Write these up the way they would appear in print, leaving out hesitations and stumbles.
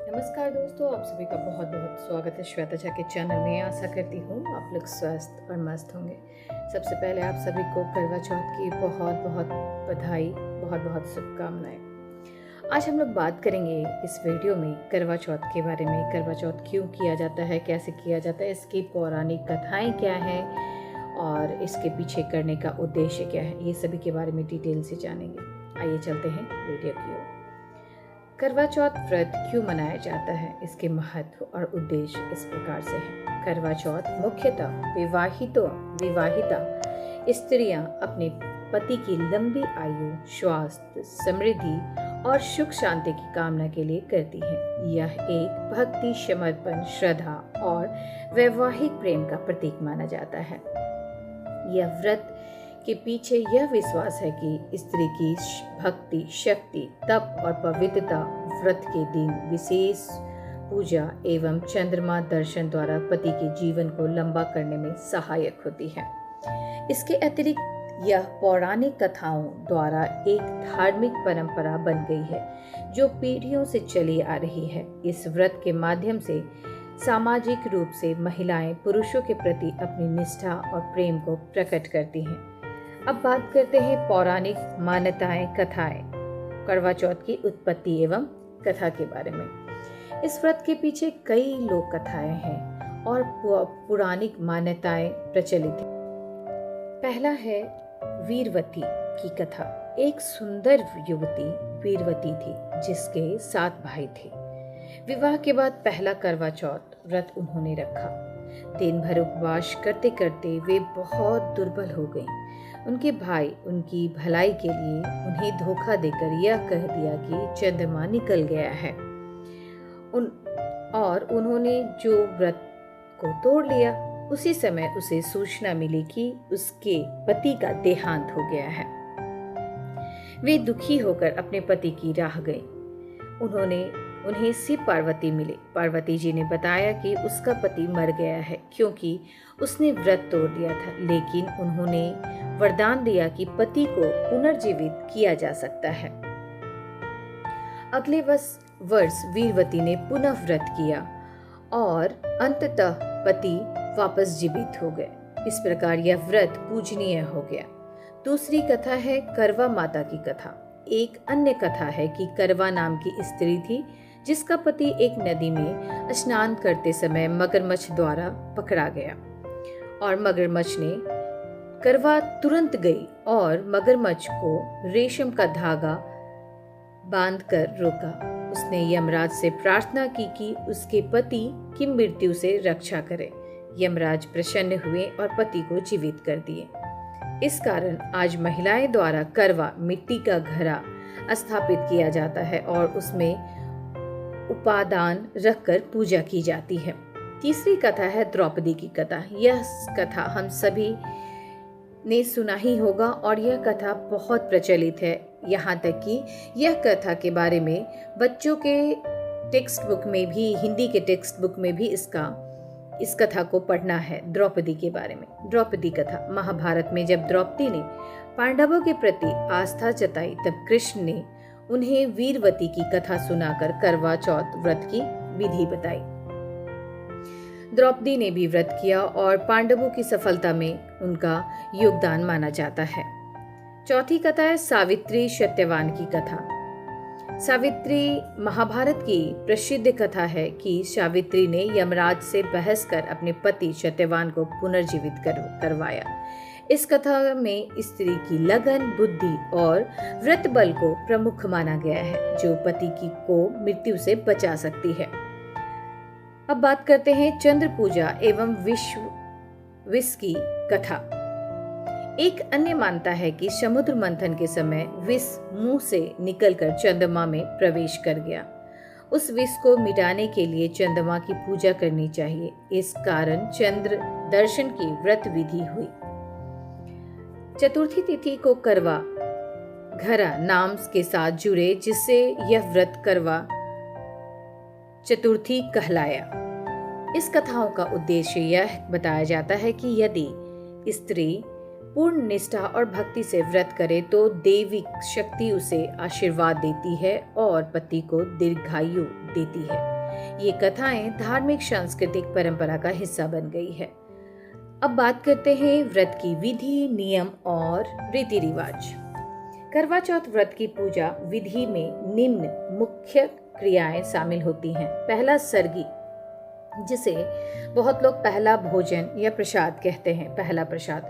नमस्कार दोस्तों, आप सभी का बहुत बहुत स्वागत है श्वेता झा के चैनल में। आशा करती हूँ आप लोग स्वस्थ और मस्त होंगे। सबसे पहले आप सभी को करवा चौथ की बहुत बहुत बधाई, बहुत बहुत शुभकामनाएं। आज हम लोग बात करेंगे इस वीडियो में करवा चौथ के बारे में। करवा चौथ क्यों किया जाता है, कैसे किया जाता है, इसकी पौराणिक कथाएँ क्या हैं और इसके पीछे करने का उद्देश्य क्या है, ये सभी के बारे में डिटेल से जानेंगे। आइए चलते हैं वीडियो की ओर। करवा चौथ व्रत क्यों मनाया जाता है, इसके महत्व और उद्देश्य इस प्रकार से है। करवा चौथ मुख्यतः विवाहिता स्त्रियां अपने पति की लंबी आयु, स्वास्थ्य, समृद्धि और सुख शांति की कामना के लिए करती हैं। यह एक भक्ति, समर्पण, श्रद्धा और वैवाहिक प्रेम का प्रतीक माना जाता है। यह व्रत के पीछे यह विश्वास है कि स्त्री की भक्ति, शक्ति, तप और पवित्रता व्रत के दिन विशेष पूजा एवं चंद्रमा दर्शन द्वारा पति के जीवन को लंबा करने में सहायक होती है। इसके अतिरिक्त यह पौराणिक कथाओं द्वारा एक धार्मिक परंपरा बन गई है जो पीढ़ियों से चली आ रही है। इस व्रत के माध्यम से सामाजिक रूप से महिलाएं पुरुषों के प्रति अपनी निष्ठा और प्रेम को प्रकट करती हैं। अब बात करते हैं पौराणिक मान्यताएं, कथाएं, करवा चौथ की उत्पत्ति एवं कथा के बारे में। इस व्रत के पीछे कई लोक कथाएं हैं और पौराणिक मान्यताएं प्रचलित हैं। पहला है वीरवती की कथा। एक सुंदर युवती वीरवती थी जिसके 7 भाई थे। विवाह के बाद पहला करवा चौथ व्रत उन्होंने रखा। दिन भर उपवास करते करते वे बहुत दुर्बल हो गईं। उनके भाई उनकी भलाई के लिए उन्हें धोखा देकर यह कह दिया कि चंद्रमा निकल गया है और उन्होंने जो व्रत को तोड़ लिया। उसी समय उसे सूचना मिली कि उसके पति का देहांत हो गया है। वे दुखी होकर अपने पति की राह गई। उन्हें शिव पार्वती मिले। पार्वती जी ने बताया कि उसका पति मर गया है क्योंकि उसने व्रत तोड़ दिया था, लेकिन उन्होंने वरदान दिया कि पति को पुनर्जीवित किया जा सकता है। अगले वर्ष वीरवती ने पुनः व्रत किया और अंततः पति वापस जीवित हो गए। इस प्रकार यह व्रत पूजनीय हो गया। दूसरी कथा है करवा माता की कथा। एक अन्य कथा है कि करवा नाम की स्त्री थी जिसका पति एक नदी में स्नान करते समय मगरमच्छ द्वारा पकड़ा गया और मगरमच्छ ने करवा तुरंत गई और मगरमच्छ को रेशम का धागा बांधकर रोका। उसने यमराज से प्रार्थना की कि उसके पति की मृत्यु से रक्षा करे। यमराज प्रसन्न हुए और पति को जीवित कर दिए। इस कारण आज महिलाएं द्वारा करवा मिट्टी का घड़ा स्थापित किया जाता है और उसमें उपादान रखकर पूजा की जाती है। तीसरी कथा है द्रौपदी की कथा। यह कथा हम सभी ने सुना ही होगा और यह कथा बहुत प्रचलित है। यहाँ तक कि यह कथा के बारे में बच्चों के टेक्स्ट बुक में भी, हिंदी के टेक्स्ट बुक में भी इस कथा को पढ़ना है। द्रौपदी के बारे में द्रौपदी कथा। महाभारत में जब द्रौपदी ने पांडवों के प्रति आस्था जताई तब कृष्ण ने उन्हें वीरवती की कथा सुनाकर करवा चौथ व्रत की विधि बताई। द्रौपदी ने भी व्रत किया और पांडवों की सफलता में उनका योगदान माना जाता है। चौथी कथा है सावित्री सत्यवान की कथा। सावित्री महाभारत की प्रसिद्ध कथा है कि सावित्री ने यमराज से बहस कर अपने पति सत्यवान को पुनर्जीवित करवाया। इस कथा में स्त्री की लगन, बुद्धि और व्रत बल को प्रमुख माना गया है जो पति को मृत्यु से बचा सकती है। अब बात करते हैं चंद्र पूजा एवं विष की कथा। एक अन्य मानता है कि समुद्र मंथन के समय विष मुंह से निकलकर चंद्रमा में प्रवेश कर गया। उस विष को मिटाने के लिए चंद्रमा की पूजा करनी चाहिए। इस कारण चंद्र दर्शन की व्रत विधि हुई। चतुर्थी तिथि को करवा घरा नाम के साथ जुड़े जिससे यह व्रत करवा चतुर्थी कहलाया। इस कथाओं का उद्देश्य यह बताया जाता है कि यदि स्त्री पूर्ण निष्ठा और भक्ति से व्रत करे तो देविक शक्ति उसे आशीर्वाद देती है और पति को दीर्घायु देती है। ये कथाएं धार्मिक सांस्कृतिक परंपरा का हिस्सा बन गई है। अब बात करते हैं व्रत की विधि, नियम और रीति रिवाज। करवा चौथ व्रत की पूजा विधि में निम्न मुख्य क्रियाएं शामिल होती हैं। पहला सरगी, जिसे बहुत लोग पहला भोजन या प्रसाद कहते हैं। पहला प्रसाद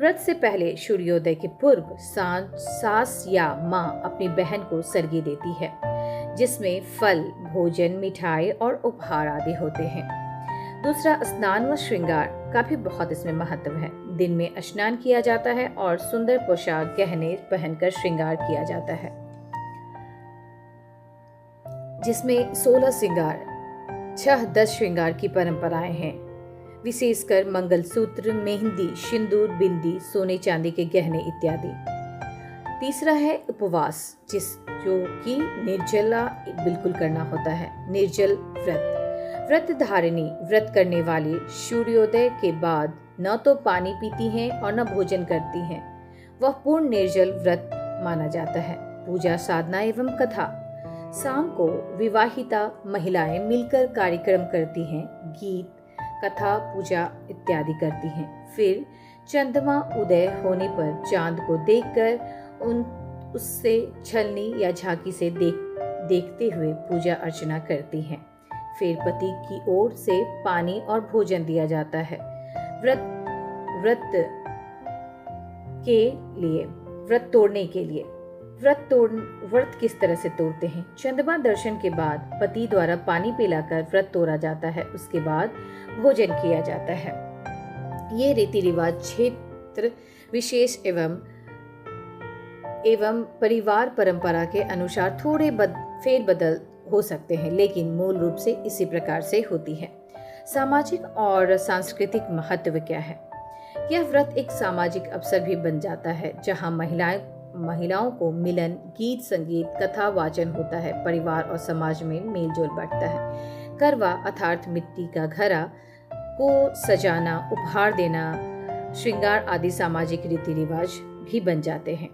व्रत से पहले सूर्योदय के पूर्व सास या माँ अपनी बहन को सरगी देती है, जिसमें फल, भोजन, मिठाई और उपहार आदि होते हैं। दूसरा, स्नान व श्रृंगार का भी बहुत इसमें महत्व है। दिन में स्नान किया जाता है और सुंदर पोशाक, गहने पहनकर श्रृंगार किया जाता है, जिसमें 16 श्रृंगार, 6-10 श्रृंगार की परंपराएं हैं। विशेषकर मंगलसूत्र, मेहंदी, सिंदूर, बिंदी, सोने चांदी के गहने इत्यादि। तीसरा है उपवास, जो कि निर्जला बिल्कुल करना होता है। निर्जल व्रत, व्रत धारिणी व्रत करने वाली सूर्योदय के बाद न तो पानी पीती हैं और न भोजन करती हैं। वह पूर्ण निर्जल व्रत माना जाता है। पूजा, साधना एवं कथा। शाम को विवाहिता महिलाएं मिलकर कार्यक्रम करती हैं, गीत, कथा, पूजा इत्यादि करती हैं। फिर चंद्रमा उदय होने पर चांद को देखकर उससे छलनी या झांकी से देखते हुए पूजा अर्चना करती हैं। फिर पति की ओर से पानी और भोजन दिया जाता है। व्रत तोड़ने के लिए व्रत किस तरह से तोड़ते हैं? चंद्रमा दर्शन के बाद पति द्वारा पानी पिलाकर व्रत तोड़ा जाता है। उसके बाद भोजन किया जाता है। ये रीति रिवाज क्षेत्र विशेष एवं परिवार परंपरा के अनुसार थोड़े फेरबदल हो सकते हैं, लेकिन मूल रूप से इसी प्रकार से होती है। सामाजिक और सांस्कृतिक महत्व क्या है? यह व्रत एक सामाजिक अवसर भी बन जाता है, जहां महिलाओं को मिलन, गीत, संगीत, कथा वाचन होता है। परिवार और समाज में मेलजोल बढ़ता है। करवा अर्थात मिट्टी का घड़ा को सजाना, उपहार देना, श्रृंगार आदि सामाजिक रीति रिवाज भी बन जाते हैं।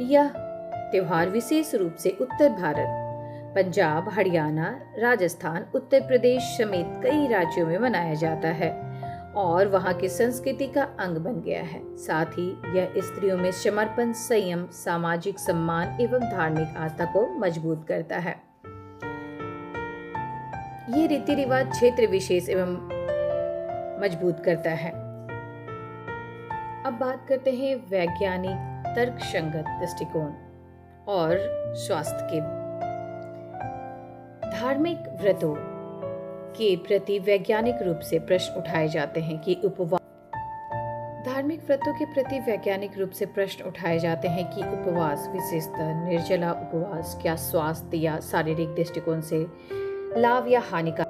यह त्योहार विशेष रूप से उत्तर भारत, पंजाब, हरियाणा, राजस्थान, उत्तर प्रदेश समेत कई राज्यों में मनाया जाता है और वहां की संस्कृति का अंग बन गया है। साथ ही यह स्त्रियों में समर्पण, संयम, सामाजिक सम्मान एवं धार्मिक आस्था को मजबूत करता है। ये रीति रिवाज क्षेत्र विशेष एवं मजबूत करता है। अब बात करते हैं वैज्ञानिक तर्कसंगत दृष्टिकोण और स्वास्थ्य के। धार्मिक व्रतों के प्रति वैज्ञानिक रूप से प्रश्न उठाए जाते हैं कि उपवास, विशेषतः निर्जला उपवास, क्या स्वास्थ्य या शारीरिक दृष्टिकोण से लाभ या हानिकारक?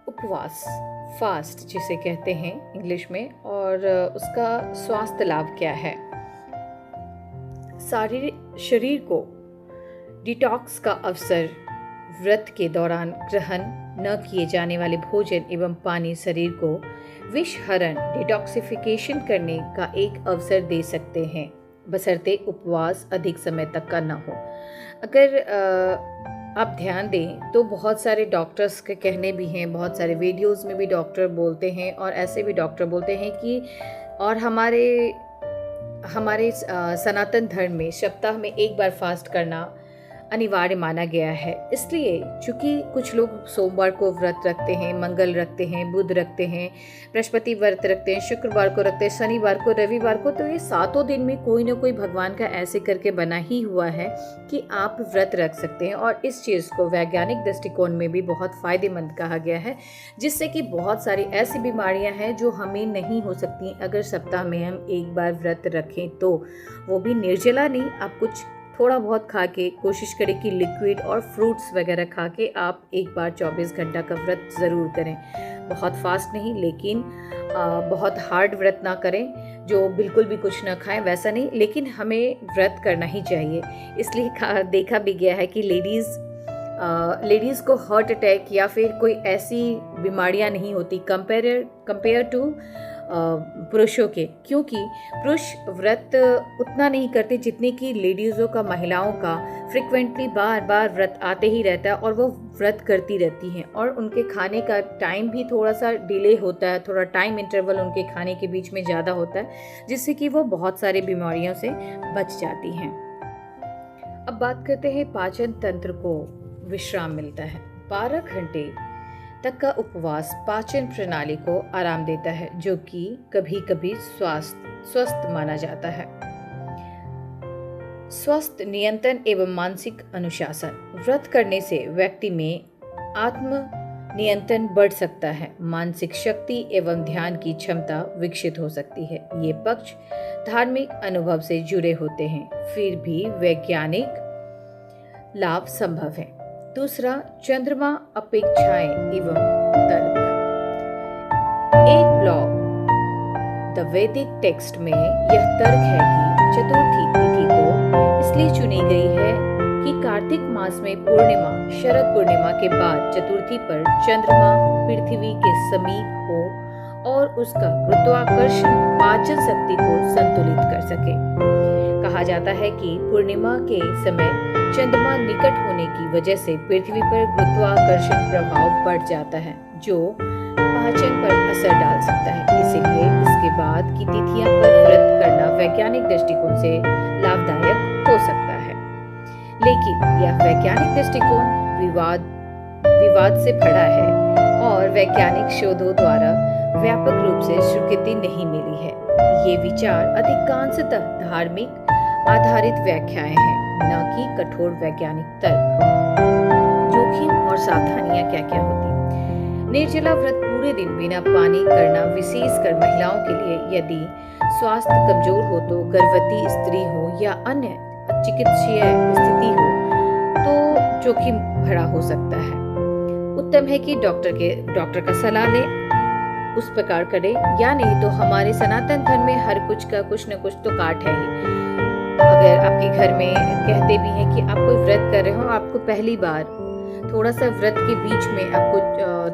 उपवास, फास्ट जिसे कहते हैं इंग्लिश में, और उसका स्वास्थ्य लाभ क्या है? शरीर को डिटॉक्स का अवसर। व्रत के दौरान ग्रहण न किए जाने वाले भोजन एवं पानी शरीर को विषहरण, डिटॉक्सिफिकेशन करने का एक अवसर दे सकते हैं, बशर्ते उपवास अधिक समय तक का न हो। अगर आप ध्यान दें तो बहुत सारे डॉक्टर्स के कहने भी हैं, बहुत सारे वीडियोस में भी डॉक्टर बोलते हैं और ऐसे भी डॉक्टर बोलते हैं कि और हमारे सनातन धर्म में सप्ताह में एक बार फास्ट करना अनिवार्य माना गया है। इसलिए चूंकि कुछ लोग सोमवार को व्रत रखते हैं, मंगल रखते हैं, बुध रखते हैं, बृहस्पति व्रत रखते हैं, शुक्रवार को रखते हैं, शनिवार को, रविवार को, तो ये 7 दिन में कोई ना कोई भगवान का ऐसे करके बना ही हुआ है कि आप व्रत रख सकते हैं। और इस चीज़ को वैज्ञानिक दृष्टिकोण में भी बहुत फायदेमंद कहा गया है, जिससे कि बहुत सारी ऐसी बीमारियां हैं जो हमें नहीं हो सकती अगर सप्ताह में हम एक बार व्रत रखें तो। वो भी निर्जला नहीं, आप कुछ थोड़ा बहुत खा के कोशिश करें कि लिक्विड और फ्रूट्स वगैरह खा के आप एक बार 24 घंटा का व्रत ज़रूर करें। बहुत फास्ट नहीं, लेकिन बहुत हार्ड व्रत ना करें जो बिल्कुल भी कुछ ना खाएं, वैसा नहीं, लेकिन हमें व्रत करना ही चाहिए। इसलिए देखा भी गया है कि लेडीज़ को हार्ट अटैक या फिर कोई ऐसी बीमारियां नहीं होती कंपेयर टू पुरुषों के, क्योंकि पुरुष व्रत उतना नहीं करते जितने कि लेडीज़ों का, महिलाओं का फ्रिक्वेंटली बार बार व्रत आते ही रहता है और वो व्रत करती रहती हैं और उनके खाने का टाइम भी थोड़ा सा डिले होता है, थोड़ा टाइम इंटरवल उनके खाने के बीच में ज़्यादा होता है, जिससे कि वो बहुत सारी बीमारियों से बच जाती हैं। अब बात करते हैं पाचन तंत्र को विश्राम मिलता है। 12 घंटे तक का उपवास पाचन प्रणाली को आराम देता है, जो कि कभी कभी स्वस्थ माना जाता है। स्वस्थ नियंत्रण एवं मानसिक अनुशासन। व्रत करने से व्यक्ति में आत्म नियंत्रण बढ़ सकता है, मानसिक शक्ति एवं ध्यान की क्षमता विकसित हो सकती है। ये पक्ष धार्मिक अनुभव से जुड़े होते हैं, फिर भी वैज्ञानिक लाभ संभव है। दूसरा, चंद्रमा अपेक्षाएं एवं तर्क। एक ब्लॉग द वैदिक टेक्स्ट में यह तर्क है कि चतुर्थी तिथि को इसलिए चुनी गई है कि कार्तिक मास में पूर्णिमा, शरद पूर्णिमा के बाद चतुर्थी पर चंद्रमा पृथ्वी के समीप हो और उसका गुरुत्वाकर्षण पाचन शक्ति को संतुलित कर सके। कहा जाता है कि पूर्णिमा के समय चंद्रमा निकट होने की वजह से पृथ्वी पर गुरुत्वाकर्षण प्रभाव बढ़ जाता है, जो पाचन पर असर डाल सकता है। इसीलिए इसके बाद की तिथियां पर व्रत करना वैज्ञानिक दृष्टिकोण से लाभदायक हो सकता है, लेकिन यह वैज्ञानिक दृष्टिकोण विवाद से भरा है और वैज्ञानिक शोधों द्वारा व्यापक रूप से स्वीकृति नहीं मिली है। ये विचार अधिकांशतः धार्मिक आधारित व्याख्याएं हैं, न कि कठोर वैज्ञानिक तर्क। जोखिम और सावधानियां क्या क्या होती? निर्जला व्रत पूरे दिन बिना पानी करना, विशेषकर महिलाओं के लिए यदि स्वास्थ्य कमजोर हो तो, गर्भवती स्त्री हो या अन्य चिकित्सीय स्थिति हो तो जोखिम भरा हो सकता है। उत्तम है कि डॉक्टर का सलाह लें, उस प्रकार करें, या नहीं तो हमारे सनातन धर्म में हर कुछ का कुछ न कुछ तो काट है ही। अगर आपके घर में कहते भी हैं कि आप कोई व्रत कर रहे हो, आपको पहली बार थोड़ा सा व्रत के बीच में आपको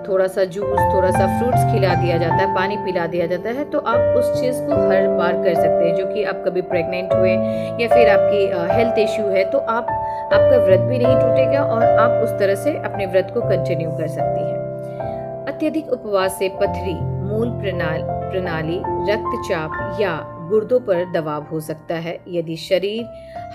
थोड़ा सा जूस, थोड़ा सा फ्रूट्स खिला दिया जाता है, पानी पिला दिया जाता है, तो आप उस चीज़ को हर बार कर सकते हैं। जो कि आप कभी प्रेग्नेंट हुए या फिर आपकी हेल्थ इश्यू है, तो आपका व्रत भी नहीं टूटेगा और आप उस तरह से अपने व्रत को कंटिन्यू कर सकती हैं। अत्यधिक उपवास से पथरी, मूल प्रणाली, रक्तचाप या गुर्दों पर दबाव हो सकता है यदि शरीर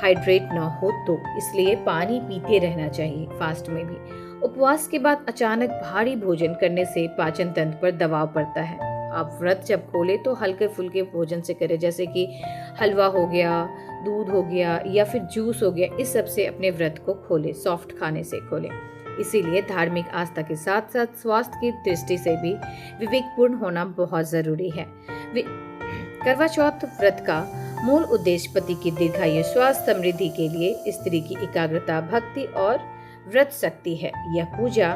हाइड्रेट न हो तो, इसलिए पानी पीते रहना चाहिए फास्ट में भी। उपवास के बाद अचानक भारी भोजन करने से पाचन तंत्र पर दबाव पड़ता है। आप व्रत जब खोले तो हल्के फुल्के भोजन से करें, जैसे कि हलवा हो गया, दूध हो गया या फिर जूस हो गया। इस सब से अपने व्रत को खोले, सॉफ्ट खाने से खोले। इसीलिए धार्मिक आस्था के साथ साथ स्वास्थ्य की दृष्टि से भी विवेकपूर्ण होना बहुत जरूरी है। करवा चौथ व्रत का मूल उद्देश्य पति की दीर्घायु, स्वास्थ्य, समृद्धि के लिए स्त्री की एकाग्रता, भक्ति और व्रत शक्ति है। यह पूजा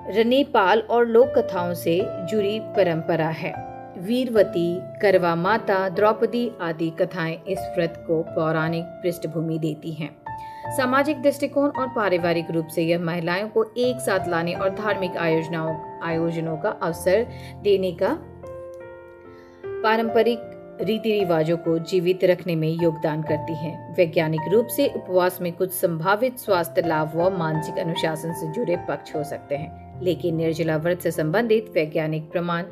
रनेपाल और लोक कथाओं से जुड़ी परंपरा है। वीरवती, करवा माता, द्रौपदी आदि कथाएं इस व्रत को पौराणिक पृष्ठभूमि देती हैं। सामाजिक दृष्टिकोण और पारिवारिक रूप से यह महिलाओं को एक साथ लाने और धार्मिक आयोजनों का अवसर देने का, पारंपरिक रीति रिवाजों को जीवित रखने में योगदान करती है। वैज्ञानिक रूप से उपवास में कुछ संभावित स्वास्थ्य लाभ व मानसिक अनुशासन से जुड़े पक्ष हो सकते हैं, लेकिन निर्जला व्रत से संबंधित वैज्ञानिक प्रमाण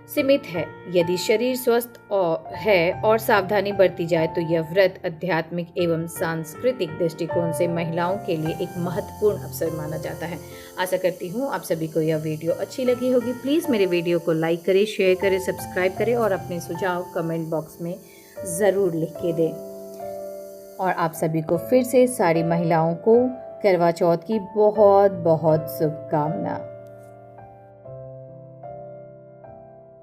सीमित है। यदि शरीर स्वस्थ है और सावधानी बरती जाए तो यह व्रत आध्यात्मिक एवं सांस्कृतिक दृष्टिकोण से महिलाओं के लिए एक महत्वपूर्ण अवसर माना जाता है। आशा करती हूँ आप सभी को यह वीडियो अच्छी लगी होगी। प्लीज़ मेरे वीडियो को लाइक करें, शेयर करें, सब्सक्राइब करें और अपने सुझाव कमेंट बॉक्स में ज़रूर लिख के दें। और आप सभी को फिर से सारी महिलाओं को करवा चौथ की बहुत बहुत शुभकामना।